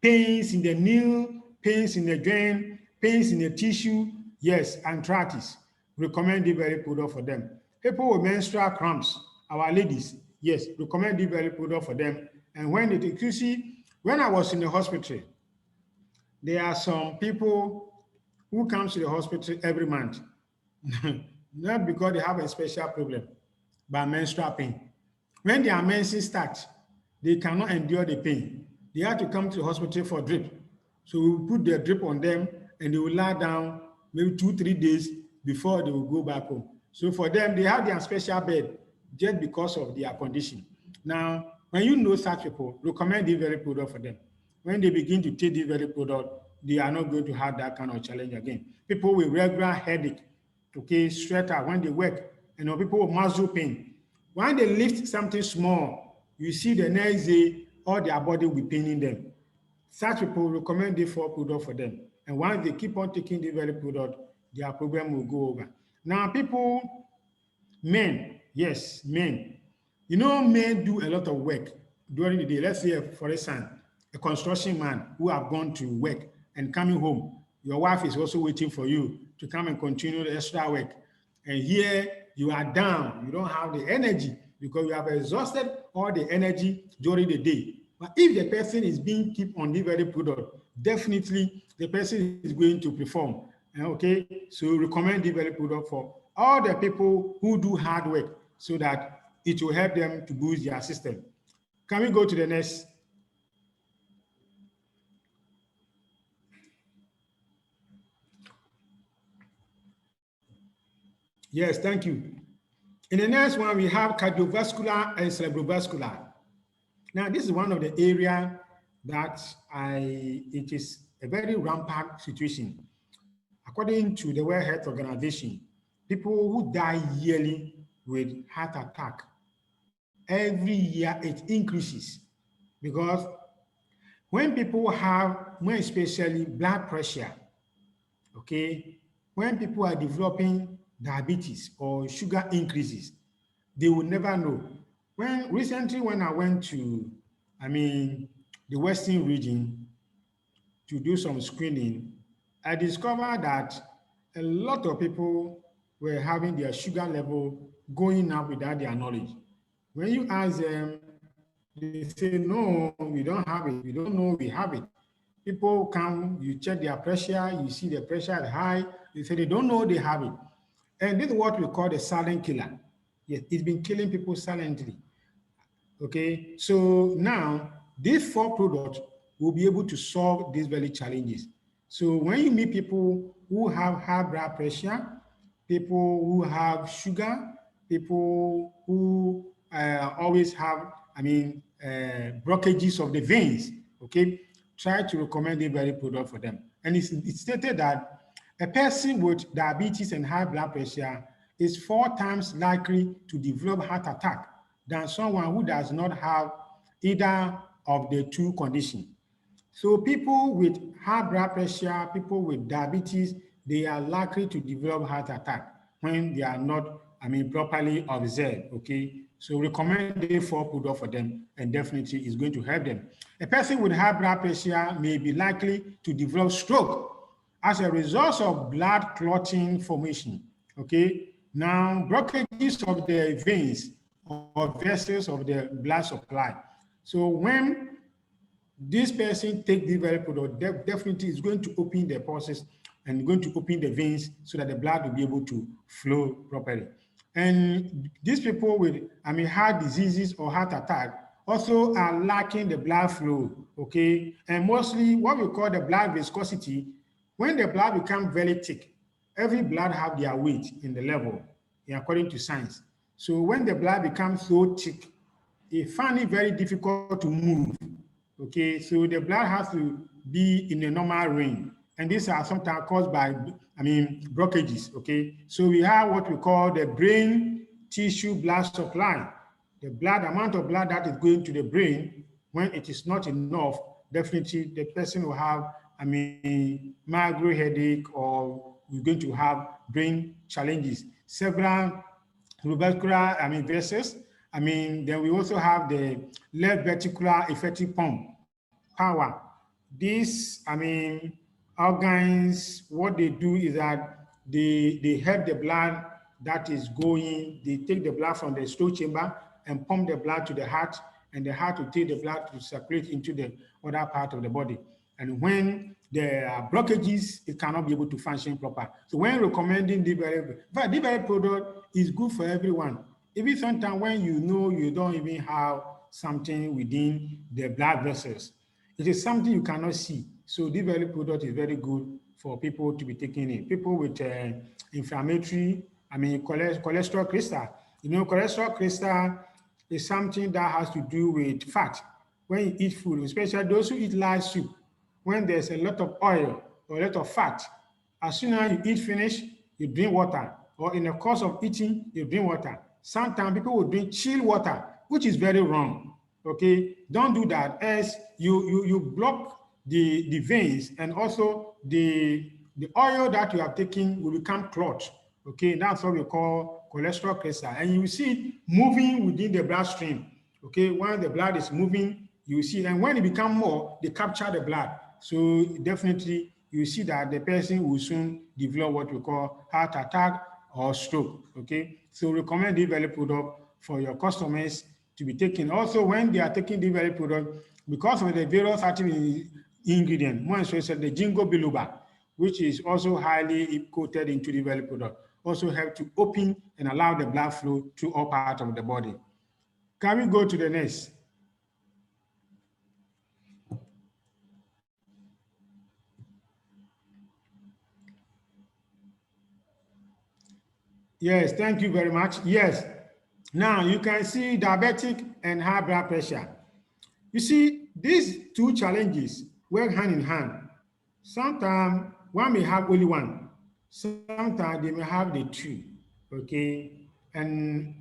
pains in the nail, pains in the joint, pains in the tissue, yes, arthritis. Recommend the very product for them. People with menstrual cramps, our ladies, yes, recommend the very product for them. And when they take, you see, when I was in the hospital, there are some people who comes to the hospital every month, not because they have a special problem, but menstrual pain. When their menses start, they cannot endure the pain. They have to come to the hospital for drip. So we put the drip on them and they will lie down maybe 2, 3 days before they will go back home. So for them, they have their special bed just because of their condition. Now, when you know such people, recommend the very product for them. When they begin to take the very product, they are not going to have that kind of challenge again. People with regular headache, okay, straight out when they work, people with muscle pain. When they lift something small, you see the next day, all their body will be paining them. Such people recommend the 4 product for them. And once they keep on taking the very product, their problem will go over. Now, people, men, yes, men. Men do a lot of work during the day. Let's say, for instance, a construction man who have gone to work and coming home, your wife is also waiting for you to come and continue the extra work. And here you are down, you don't have the energy because you have exhausted all the energy during the day. But if the person is being kept on the very product, definitely the person is going to perform. Okay, so recommend the very product for all the people who do hard work so that it will help them to boost their system. Can we go to the next? Yes, thank you. In the next one, we have cardiovascular and cerebrovascular. Now, this is one of the area that it is a very rampant situation. According to the World Health Organization, people who die yearly with heart attack, every year it increases because when people have, more especially blood pressure, okay, when people are developing diabetes or sugar increases, they will never know. Recently when I went to, the Western region to do some screening, I discovered that a lot of people were having their sugar level going up without their knowledge. When you ask them, they say, no, we don't have it. We don't know we have it. People come, you check their pressure, you see the pressure is high. They say they don't know they have it. And this is what we call the silent killer. Yes, it's been killing people silently. Okay, so now these 4 products will be able to solve these very challenges. So when you meet people who have high blood pressure, people who have sugar, people who always have, blockages of the veins, okay, try to recommend the very product for them. And it's stated that a person with diabetes and high blood pressure is 4 times likely to develop heart attack than someone who does not have either of the two conditions. So people with high blood pressure, people with diabetes, they are likely to develop heart attack when they are not, properly observed, okay? So recommend the 4 product for them, and definitely is going to help them. A person with high blood pressure may be likely to develop stroke as a result of blood clotting formation, okay? Now, blockages of the veins or vessels of the blood supply. So when this person take the very product, definitely is going to open the pulses and going to open the veins so that the blood will be able to flow properly. And these people with, heart diseases or heart attack also are lacking the blood flow, okay? And mostly what we call the blood viscosity, when the blood becomes very thick, every blood have their weight in the level, according to science. So when the blood becomes so thick, they find it very difficult to move. Okay, so the blood has to be in a normal range, and these are sometimes caused by, blockages. Okay, so we have what we call the brain tissue blood supply. The blood amount of blood that is going to the brain, when it is not enough, definitely the person will have, migraine headache, or we're going to have brain challenges. Several cerebrovascular vessels. Then we also have the left ventricular effective pump power. These, organs, what they do is that they help the blood that is going, they take the blood from the stool chamber and pump the blood to the heart, and the heart will take the blood to circulate into the other part of the body. And when there are blockages, it cannot be able to function proper. So when recommending the very product is good for everyone. Even sometimes when you know you don't even have something within the blood vessels, it is something you cannot see. So the very product is very good for people to be taking in. People with inflammatory, cholesterol crystal. Cholesterol crystal is something that has to do with fat. When you eat food, especially those who eat large soup, when there's a lot of oil or a lot of fat, as soon as you eat finish, you drink water, or in the course of eating, you drink water. Sometimes people will drink chilled water, which is very wrong. Okay, don't do that, as you block the veins, and also the oil that you are taking will become clot. Okay, that's what we call cholesterol crystal, and you see it moving within the bloodstream. Okay, when the blood is moving, you see it, and when it becomes more, they capture the blood. So definitely you see that the person will soon develop what we call heart attack or stroke. Okay, so recommend the very product for your customers to be taken. Also, when they are taking the very product, because of the various active ingredient, more especially the jingo biloba, which is also highly coated into the very product, also help to open and allow the blood flow to all parts of the body. Can we go to the next? Yes, thank you very much. Yes. Now you can see diabetic and high blood pressure. You see, these two challenges work hand in hand. Sometimes one may have only one. Sometimes they may have the two. Okay. And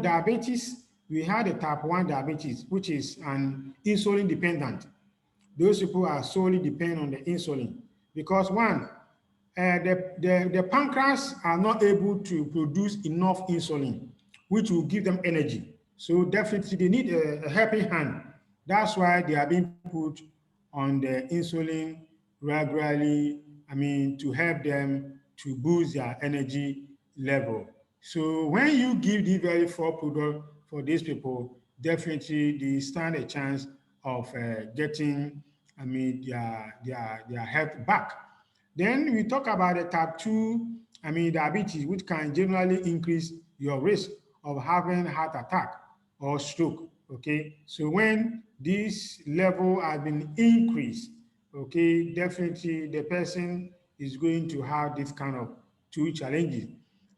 diabetes, we had a type 1 diabetes, which is an insulin dependent. Those people are solely dependent on the insulin because one, the pancreas are not able to produce enough insulin, which will give them energy. So definitely they need a helping hand. That's why they are being put on the insulin regularly, to help them to boost their energy level. So when you give the very full product for these people, definitely they stand a chance of getting, their health back. Then we talk about the type 2, diabetes, which can generally increase your risk of having heart attack or stroke. Okay, so when this level has been increased, okay, definitely the person is going to have this kind of two challenges.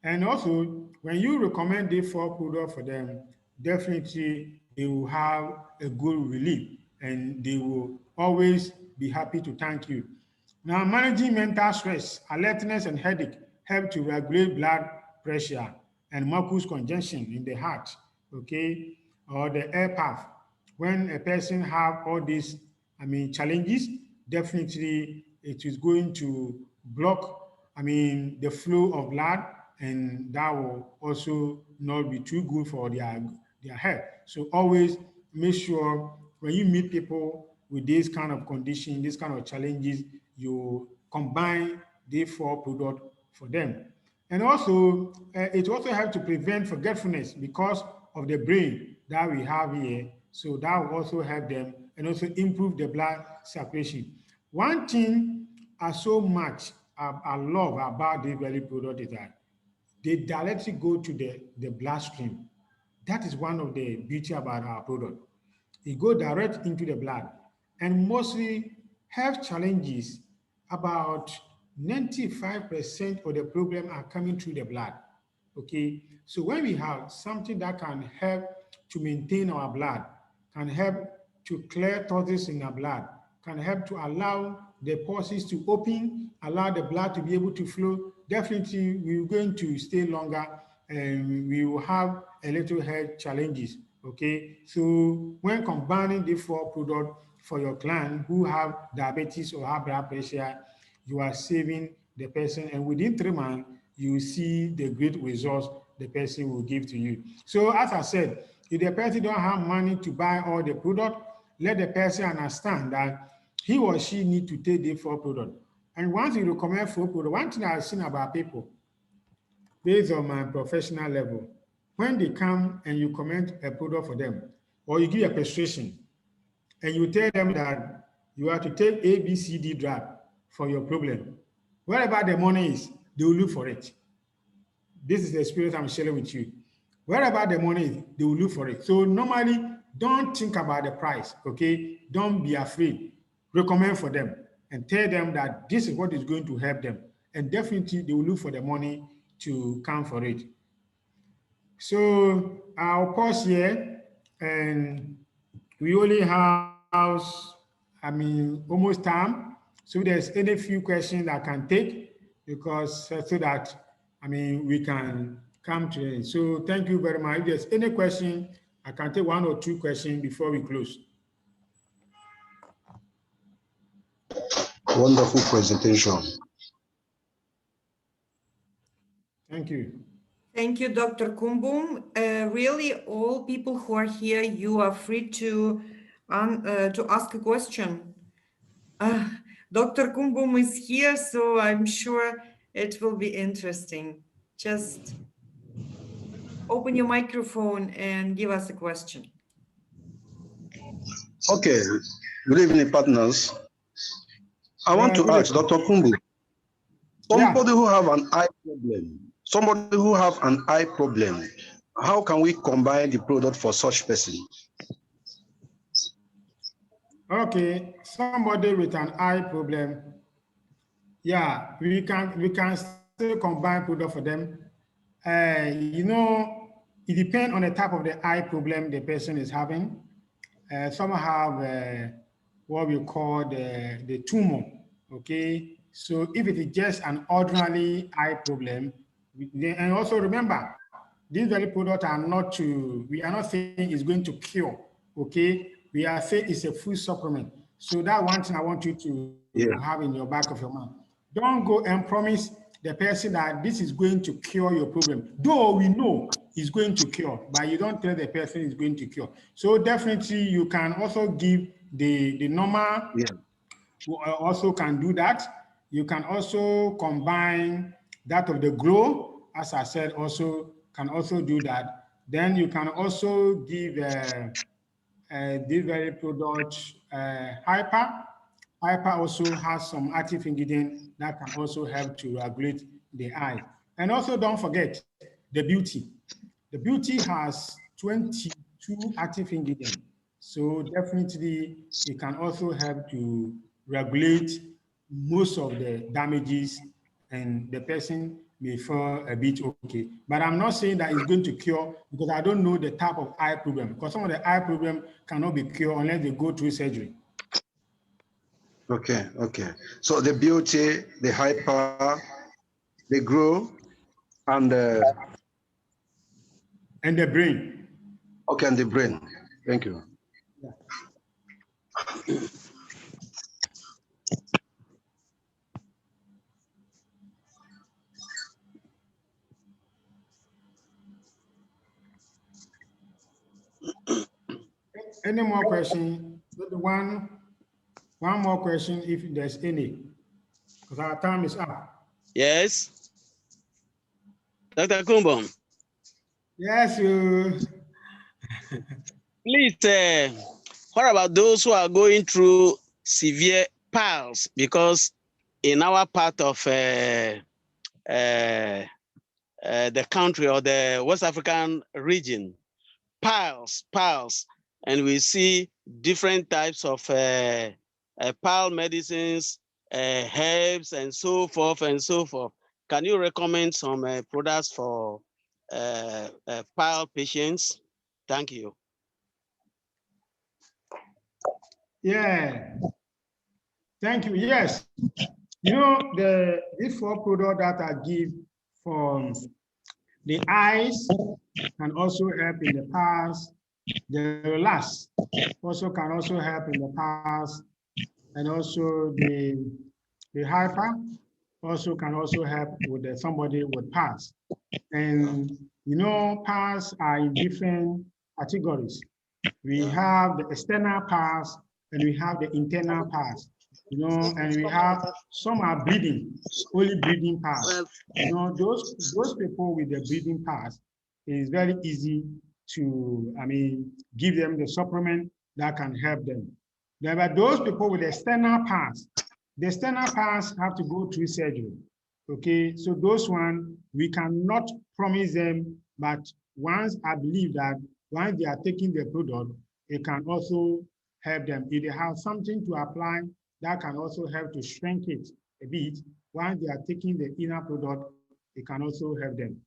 And also, when you recommend the 4 product for them, definitely they will have a good relief and they will always be happy to thank you. Now, managing mental stress, alertness, and headache help to regulate blood pressure and mucus congestion in the heart, okay, or the air path. When a person have all these, challenges, definitely it is going to block, the flow of blood, and that will also not be too good for their health. So always make sure when you meet people with this kind of condition, this kind of challenges, you combine the 4 product for them. And also, it also helps to prevent forgetfulness because of the brain that we have here. So that will also help them and also improve the blood circulation. One thing I so much I love about this very product is that they directly go to the bloodstream. That is one of the beauty about our product. It goes direct into the blood. And mostly health challenges, about 95% of the problem are coming through the blood. Okay, so when we have something that can help to maintain our blood, can help to clear toxins in our blood, can help to allow the pulses to open, allow the blood to be able to flow, definitely we're going to stay longer and we will have a little health challenges. Okay, so when combining the 4 products for your client who have diabetes or high blood pressure, you are saving the person, and within 3 months, you see the great results the person will give to you. So as I said, if the person don't have money to buy all the product, let the person understand that he or she need to take the 4 product. And once you recommend 4 product, one thing I've seen about people, based on my professional level, when they come and you comment a product for them, or you give a prescription, and you tell them that you have to take A, B, C, D drug for your problem, wherever the money is, they will look for it. This is the experience I'm sharing with you. Wherever the money is, they will look for it. So normally, don't think about the price, okay? Don't be afraid. Recommend for them and tell them that this is what is going to help them. And definitely, they will look for the money to come for it. So I'll pause here, and we only have, almost time. So if there's any few questions I can take, because so that, we can come to it. So thank you very much. If there's any question, I can take 1 or 2 questions before we close.
Wonderful presentation.
Thank you.
Thank you, Dr. Kumbum. Really, all people who are here, you are free to ask a question. Dr. Kumbum is here, so I'm sure it will be interesting. Just open your microphone and give us a question.
Okay, good evening, partners. I want to ask Dr. Kumbum, somebody who have an eye problem, how can we combine the product for such person?
Okay, somebody with an eye problem, yeah, we can still combine product for them. It depends on the type of the eye problem the person is having. Some have what we call the tumor, okay? So if it is just an ordinary eye problem, and also remember, these very products are not we are not saying it's going to cure, okay? We are saying it's a full supplement. So that one thing I want you to have in your back of your mind. Don't go and promise the person that this is going to cure your problem. Though we know it's going to cure, but you don't tell the person it's going to cure. So definitely you can also give the normal, also can do that. You can also combine that of the glow, as I said, also can also do that. Then you can also give this very product hyper. Hyper also has some active ingredient that can also help to regulate the eye. And also don't forget the beauty. The beauty has 22 active ingredients. So definitely it can also help to regulate most of the damages, and the person may feel a bit okay. But I'm not saying that it's going to cure, because I don't know the type of eye problem, because some of the eye problem cannot be cured unless they go through surgery.
Okay, okay. So the beauty, the hyper, the grow, and the
brain.
Okay, and the brain. Thank you.
Yeah. Any more question? One more question, if there's any, because our time is up.
Yes. Dr. Kumbum.
Yes, you.
Please, what about those who are going through severe PALS? Because in our part of the country or the West African region, PALS, and we see different types of PAL medicines, herbs, and so forth and so forth. Can you recommend some products for PAL patients? Thank you.
Yeah. Thank you. Yes. You know, these 4 products that I give for the eyes can also help in the past. The relax also can also help in the past, and also the hyper also can also help with somebody with PAS. And you know, PAS are in different categories. We have the external PAS and we have the internal PAS. You know, and we have some are bleeding, only bleeding PAS. You know, those people with the bleeding PAS, it is very easy to, give them the supplement that can help them. But those people with external PAS, the external PAS have to go through surgery. Okay, so those one we cannot promise them, but once I believe that once they are taking the product, it can also help them. If they have something to apply, that can also help to shrink it a bit. Once they are taking the inner product, it can also help them.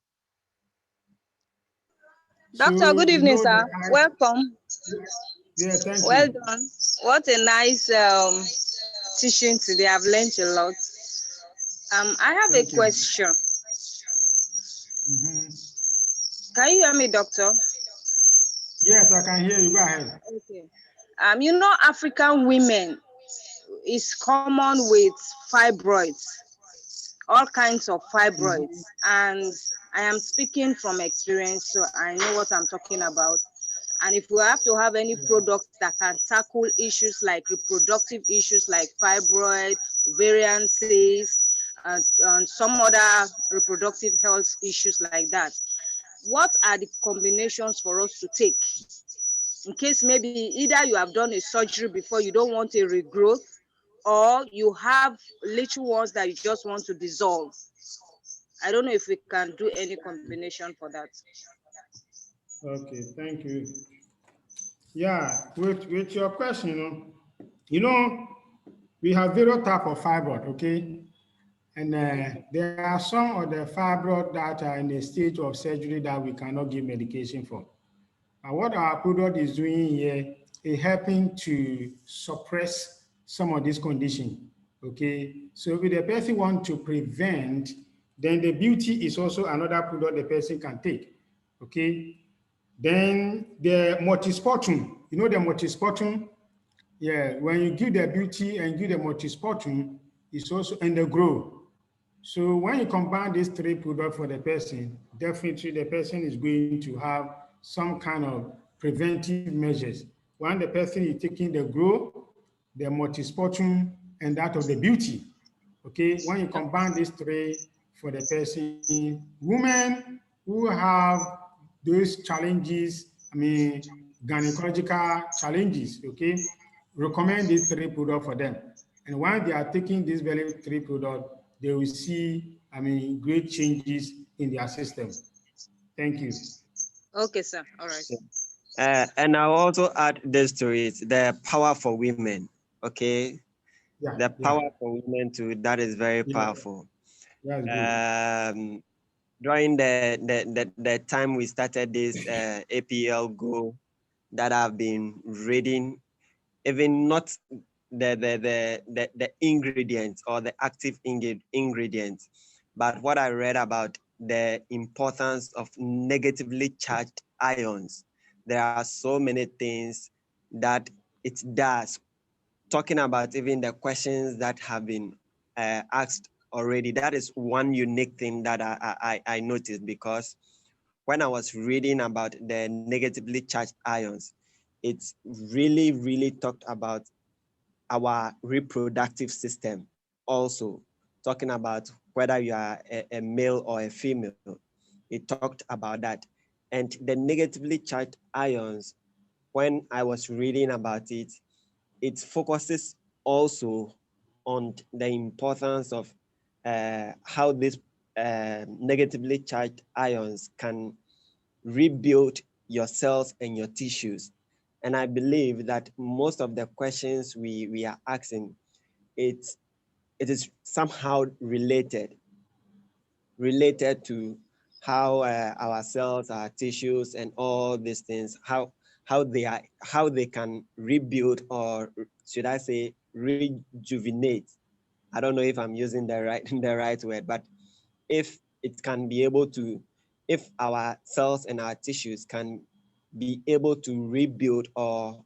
Doctor,
So,
good evening, sir. Welcome.
Yeah, thank you.
Well done. What a nice teaching today. I've learned a lot. I have a question. Can you hear me, doctor?
Yes, I can hear you. Go ahead.
Okay. You know, African women is common with fibroids, all kinds of fibroids, and I am speaking from experience, so I know what I'm talking about. And if we have to have any product that can tackle issues like reproductive issues like fibroid, ovarian cysts, and some other reproductive health issues like that, what are the combinations for us to take? In case maybe either you have done a surgery before, you don't want a regrowth, or you have little ones that you just want to dissolve. I don't know if we can do any combination for that.
Okay, thank you. Yeah, with your question, you know, we have various types of fibroid, okay? And there are some of the fibroid that are in the stage of surgery that we cannot give medication for. And what our product is doing here is helping to suppress some of this condition, okay? So if the person wants to prevent, then the beauty is also another product the person can take, okay? Then the multisportum, you know the multisportum? Yeah, when you give the beauty and give the multisportum, it's also in the grow. So when you combine these 3 products for the person, definitely the person is going to have some kind of preventive measures. When the person is taking the grow, the multisportum, and that of the beauty. Okay, when you combine these 3 for the person, women who have those challenges, gynecological challenges, okay, recommend these 3 products for them. And when they are taking these very 3 products, they will see, great changes in their system. Thank you.
Okay, sir. All right.
And I'll also add this to it, the power for women, okay?
Yeah,
The
yeah,
power for women too, that is very
yeah.
powerful.
That's good.
During the time we started this APL Go that I've been reading, even not the ingredients or the active ingredients, but what I read about the importance of negatively charged ions. There are so many things that it does. Talking about even the questions that have been asked already, that is one unique thing that I noticed, because when I was reading about the negatively charged ions, it's really talked about our reproductive system. Also talking about whether you are a male or a female, it talked about that. And the negatively charged ions, when I was reading about it, it focuses also on the importance of how these negatively charged ions can rebuild your cells and your tissues. And I believe that most of the questions we are asking, it is somehow related to how our cells, our tissues, and all these things, how they can rebuild, or should I say rejuvenate. I don't know if I'm using the right word, but if it can be able to, if our cells and our tissues can be able to rebuild or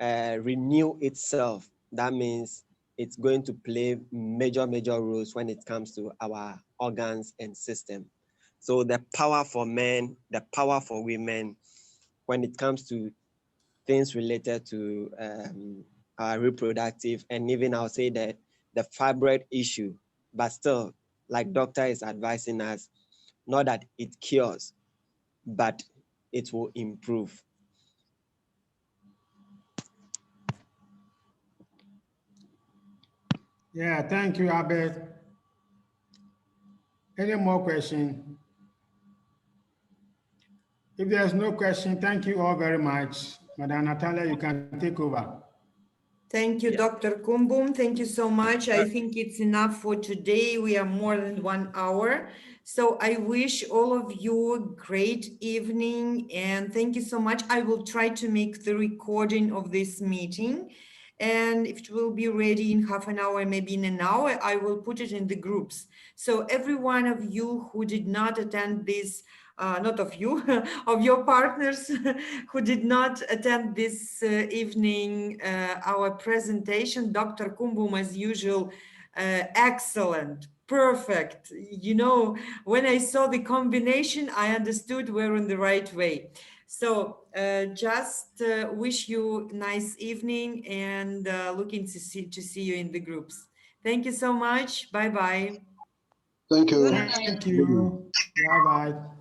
renew itself, that means it's going to play major roles when it comes to our organs and system. So the power for men, the power for women, when it comes to things related to our reproductive, and even I'll say that the fibroid issue, but still, like doctor is advising us, not that it cures, but it will improve.
Yeah, thank you, Albert. Any more question? If there's no question, thank you all very much. Madam Natalia, you can take over.
Thank you,
Yeah.
Dr. Kumbum. Thank you so much. I think it's enough for today. We are more than 1 hour. So I wish all of you a great evening and thank you so much. I will try to make the recording of this meeting. And if it will be ready in half an hour, maybe in an hour, I will put it in the groups. So every one of you who did not attend this, not of you, of your partners who did not attend this evening, our presentation, Dr. Kumbum, as usual, excellent, perfect. You know, when I saw the combination, I understood we're on the right way. So just wish you nice evening and looking to see you in the groups. Thank you so much. Bye-bye.
Thank you.
Good night.
Thank you. Bye-bye.